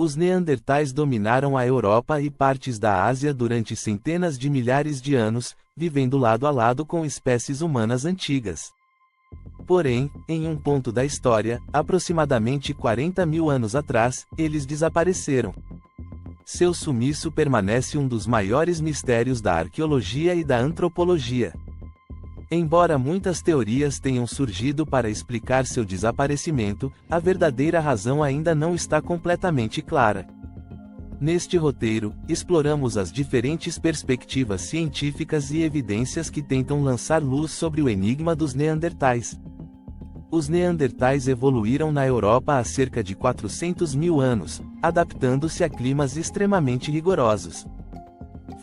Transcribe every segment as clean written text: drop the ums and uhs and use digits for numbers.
Os neandertais dominaram a Europa e partes da Ásia durante centenas de milhares de anos, vivendo lado a lado com espécies humanas antigas. Porém, em um ponto da história, aproximadamente 40 mil anos atrás, eles desapareceram. Seu sumiço permanece um dos maiores mistérios da arqueologia e da antropologia. Embora muitas teorias tenham surgido para explicar seu desaparecimento, a verdadeira razão ainda não está completamente clara. Neste roteiro, exploramos as diferentes perspectivas científicas e evidências que tentam lançar luz sobre o enigma dos neandertais. Os neandertais evoluíram na Europa há cerca de 400 mil anos, adaptando-se a climas extremamente rigorosos.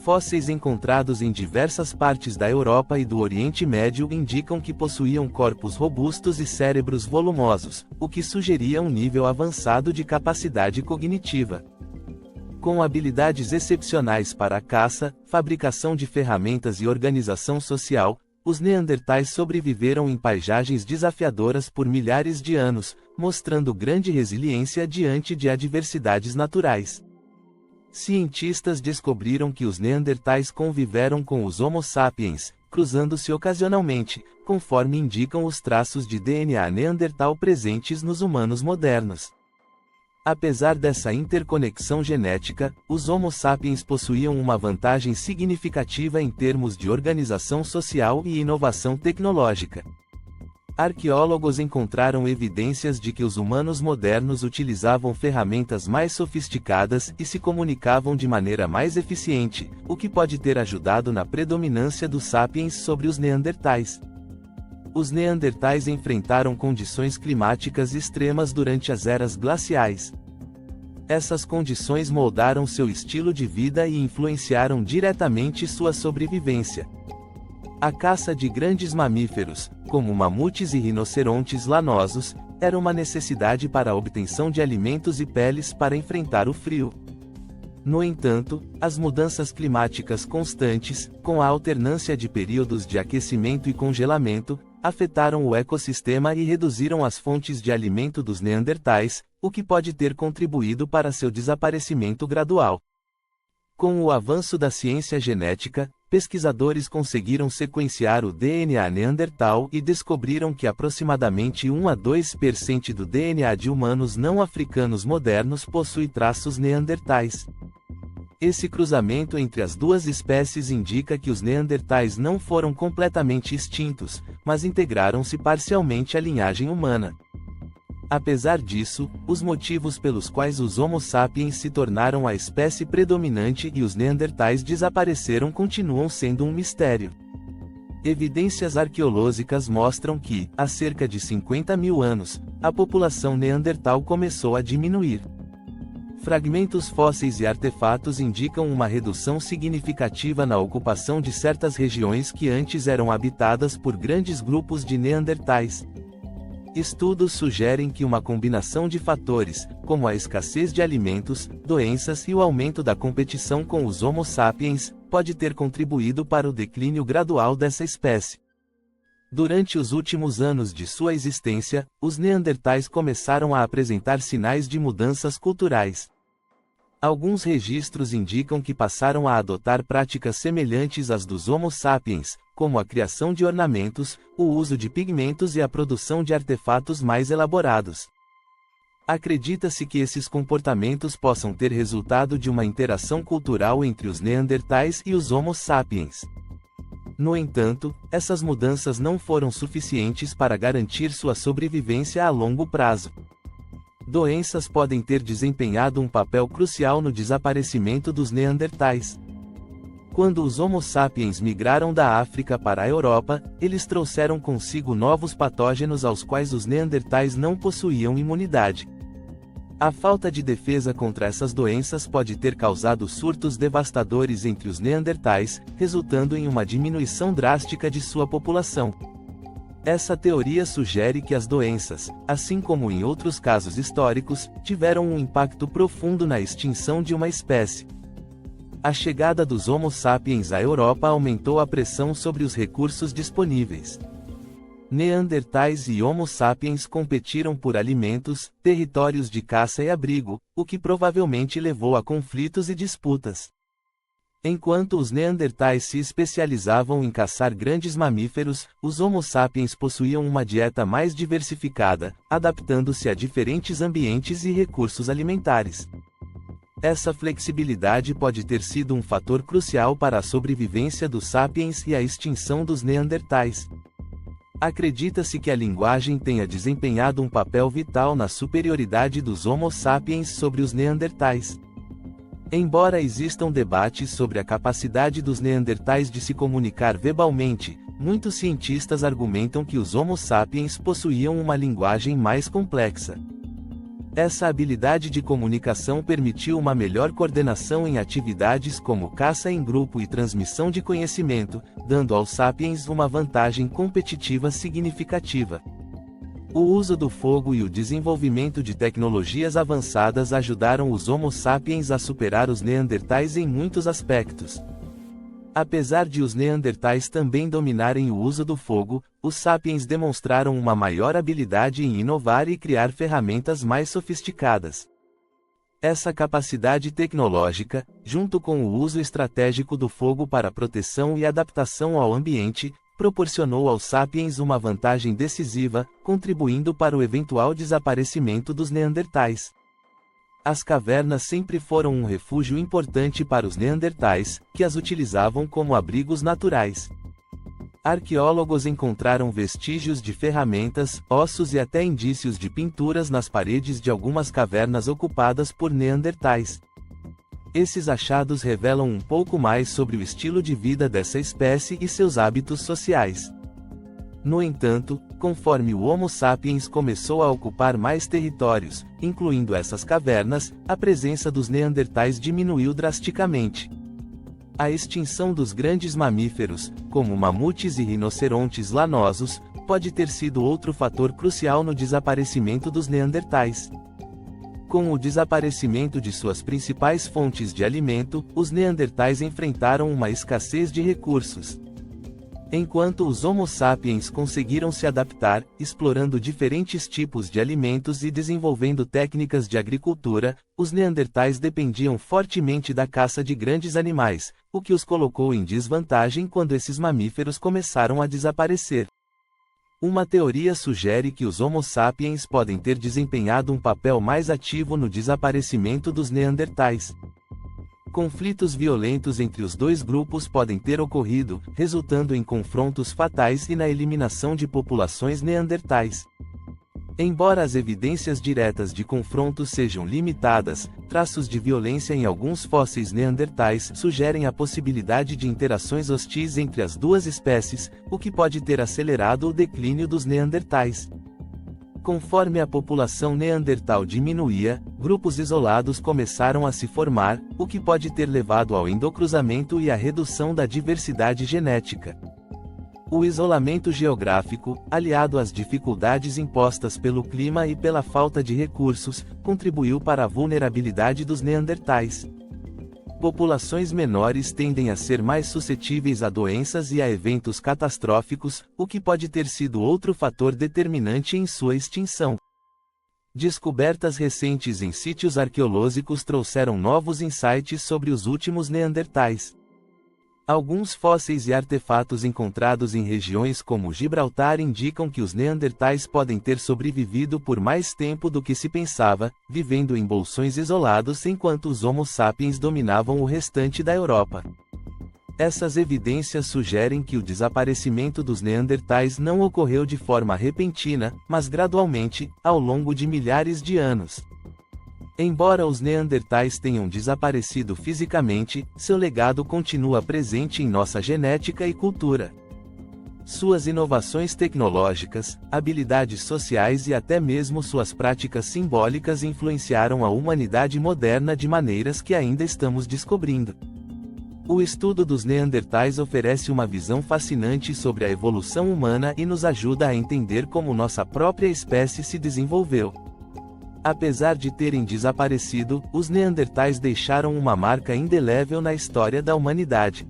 Fósseis encontrados em diversas partes da Europa e do Oriente Médio indicam que possuíam corpos robustos e cérebros volumosos, o que sugeria um nível avançado de capacidade cognitiva. Com habilidades excepcionais para a caça, fabricação de ferramentas e organização social, os neandertais sobreviveram em paisagens desafiadoras por milhares de anos, mostrando grande resiliência diante de adversidades naturais. Cientistas descobriram que os neandertais conviveram com os Homo sapiens, cruzando-se ocasionalmente, conforme indicam os traços de DNA neandertal presentes nos humanos modernos. Apesar dessa interconexão genética, os Homo sapiens possuíam uma vantagem significativa em termos de organização social e inovação tecnológica. Arqueólogos encontraram evidências de que os humanos modernos utilizavam ferramentas mais sofisticadas e se comunicavam de maneira mais eficiente, o que pode ter ajudado na predominância dos sapiens sobre os neandertais. Os neandertais enfrentaram condições climáticas extremas durante as eras glaciais. Essas condições moldaram seu estilo de vida e influenciaram diretamente sua sobrevivência. A caça de grandes mamíferos, como mamutes e rinocerontes lanosos, era uma necessidade para a obtenção de alimentos e peles para enfrentar o frio. No entanto, as mudanças climáticas constantes, com a alternância de períodos de aquecimento e congelamento, afetaram o ecossistema e reduziram as fontes de alimento dos neandertais, o que pode ter contribuído para seu desaparecimento gradual. Com o avanço da ciência genética, pesquisadores conseguiram sequenciar o DNA neandertal e descobriram que aproximadamente 1 a 2% do DNA de humanos não africanos modernos possui traços neandertais. Esse cruzamento entre as duas espécies indica que os neandertais não foram completamente extintos, mas integraram-se parcialmente à linhagem humana. Apesar disso, os motivos pelos quais os Homo sapiens se tornaram a espécie predominante e os neandertais desapareceram continuam sendo um mistério. Evidências arqueológicas mostram que, há cerca de 50 mil anos, a população neandertal começou a diminuir. Fragmentos fósseis e artefatos indicam uma redução significativa na ocupação de certas regiões que antes eram habitadas por grandes grupos de neandertais. Estudos sugerem que uma combinação de fatores, como a escassez de alimentos, doenças e o aumento da competição com os Homo sapiens, pode ter contribuído para o declínio gradual dessa espécie. Durante os últimos anos de sua existência, os neandertais começaram a apresentar sinais de mudanças culturais. Alguns registros indicam que passaram a adotar práticas semelhantes às dos Homo sapiens, como a criação de ornamentos, o uso de pigmentos e a produção de artefatos mais elaborados. Acredita-se que esses comportamentos possam ter resultado de uma interação cultural entre os neandertais e os Homo sapiens. No entanto, essas mudanças não foram suficientes para garantir sua sobrevivência a longo prazo. Doenças podem ter desempenhado um papel crucial no desaparecimento dos neandertais. Quando os Homo sapiens migraram da África para a Europa, eles trouxeram consigo novos patógenos aos quais os neandertais não possuíam imunidade. A falta de defesa contra essas doenças pode ter causado surtos devastadores entre os neandertais, resultando em uma diminuição drástica de sua população. Essa teoria sugere que as doenças, assim como em outros casos históricos, tiveram um impacto profundo na extinção de uma espécie. A chegada dos Homo sapiens à Europa aumentou a pressão sobre os recursos disponíveis. Neandertais e Homo sapiens competiram por alimentos, territórios de caça e abrigo, o que provavelmente levou a conflitos e disputas. Enquanto os Neandertais se especializavam em caçar grandes mamíferos, os Homo sapiens possuíam uma dieta mais diversificada, adaptando-se a diferentes ambientes e recursos alimentares. Essa flexibilidade pode ter sido um fator crucial para a sobrevivência dos sapiens e a extinção dos Neandertais. Acredita-se que a linguagem tenha desempenhado um papel vital na superioridade dos Homo sapiens sobre os Neandertais. Embora existam debates sobre a capacidade dos Neandertais de se comunicar verbalmente, muitos cientistas argumentam que os Homo sapiens possuíam uma linguagem mais complexa. Essa habilidade de comunicação permitiu uma melhor coordenação em atividades como caça em grupo e transmissão de conhecimento, dando aos sapiens uma vantagem competitiva significativa. O uso do fogo e o desenvolvimento de tecnologias avançadas ajudaram os Homo sapiens a superar os Neandertais em muitos aspectos. Apesar de os Neandertais também dominarem o uso do fogo, os sapiens demonstraram uma maior habilidade em inovar e criar ferramentas mais sofisticadas. Essa capacidade tecnológica, junto com o uso estratégico do fogo para proteção e adaptação ao ambiente, proporcionou aos sapiens uma vantagem decisiva, contribuindo para o eventual desaparecimento dos Neandertais. As cavernas sempre foram um refúgio importante para os Neandertais, que as utilizavam como abrigos naturais. Arqueólogos encontraram vestígios de ferramentas, ossos e até indícios de pinturas nas paredes de algumas cavernas ocupadas por Neandertais. Esses achados revelam um pouco mais sobre o estilo de vida dessa espécie e seus hábitos sociais. No entanto, conforme o Homo sapiens começou a ocupar mais territórios, incluindo essas cavernas, a presença dos Neandertais diminuiu drasticamente. A extinção dos grandes mamíferos, como mamutes e rinocerontes lanosos, pode ter sido outro fator crucial no desaparecimento dos Neandertais. Com o desaparecimento de suas principais fontes de alimento, os Neandertais enfrentaram uma escassez de recursos. Enquanto os Homo sapiens conseguiram se adaptar, explorando diferentes tipos de alimentos e desenvolvendo técnicas de agricultura, os Neandertais dependiam fortemente da caça de grandes animais, o que os colocou em desvantagem quando esses mamíferos começaram a desaparecer. Uma teoria sugere que os Homo sapiens podem ter desempenhado um papel mais ativo no desaparecimento dos Neandertais. Conflitos violentos entre os dois grupos podem ter ocorrido, resultando em confrontos fatais e na eliminação de populações neandertais. Embora as evidências diretas de confrontos sejam limitadas, traços de violência em alguns fósseis neandertais sugerem a possibilidade de interações hostis entre as duas espécies, o que pode ter acelerado o declínio dos neandertais. Conforme a população neandertal diminuía, grupos isolados começaram a se formar, o que pode ter levado ao endocruzamento e à redução da diversidade genética. O isolamento geográfico, aliado às dificuldades impostas pelo clima e pela falta de recursos, contribuiu para a vulnerabilidade dos neandertais. Populações menores tendem a ser mais suscetíveis a doenças e a eventos catastróficos, o que pode ter sido outro fator determinante em sua extinção. Descobertas recentes em sítios arqueológicos trouxeram novos insights sobre os últimos neandertais. Alguns fósseis e artefatos encontrados em regiões como Gibraltar indicam que os neandertais podem ter sobrevivido por mais tempo do que se pensava, vivendo em bolsões isolados enquanto os Homo sapiens dominavam o restante da Europa. Essas evidências sugerem que o desaparecimento dos neandertais não ocorreu de forma repentina, mas gradualmente, ao longo de milhares de anos. Embora os neandertais tenham desaparecido fisicamente, seu legado continua presente em nossa genética e cultura. Suas inovações tecnológicas, habilidades sociais e até mesmo suas práticas simbólicas influenciaram a humanidade moderna de maneiras que ainda estamos descobrindo. O estudo dos neandertais oferece uma visão fascinante sobre a evolução humana e nos ajuda a entender como nossa própria espécie se desenvolveu. Apesar de terem desaparecido, os neandertais deixaram uma marca indelével na história da humanidade.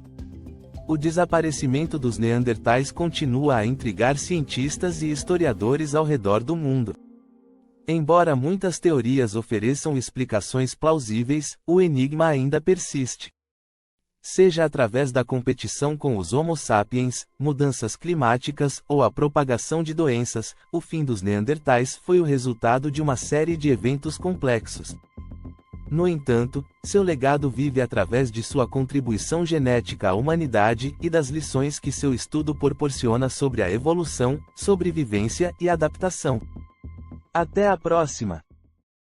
O desaparecimento dos Neandertais continua a intrigar cientistas e historiadores ao redor do mundo. Embora muitas teorias ofereçam explicações plausíveis, o enigma ainda persiste. Seja através da competição com os Homo sapiens, mudanças climáticas ou a propagação de doenças, o fim dos Neandertais foi o resultado de uma série de eventos complexos. No entanto, seu legado vive através de sua contribuição genética à humanidade e das lições que seu estudo proporciona sobre a evolução, sobrevivência e adaptação. Até a próxima!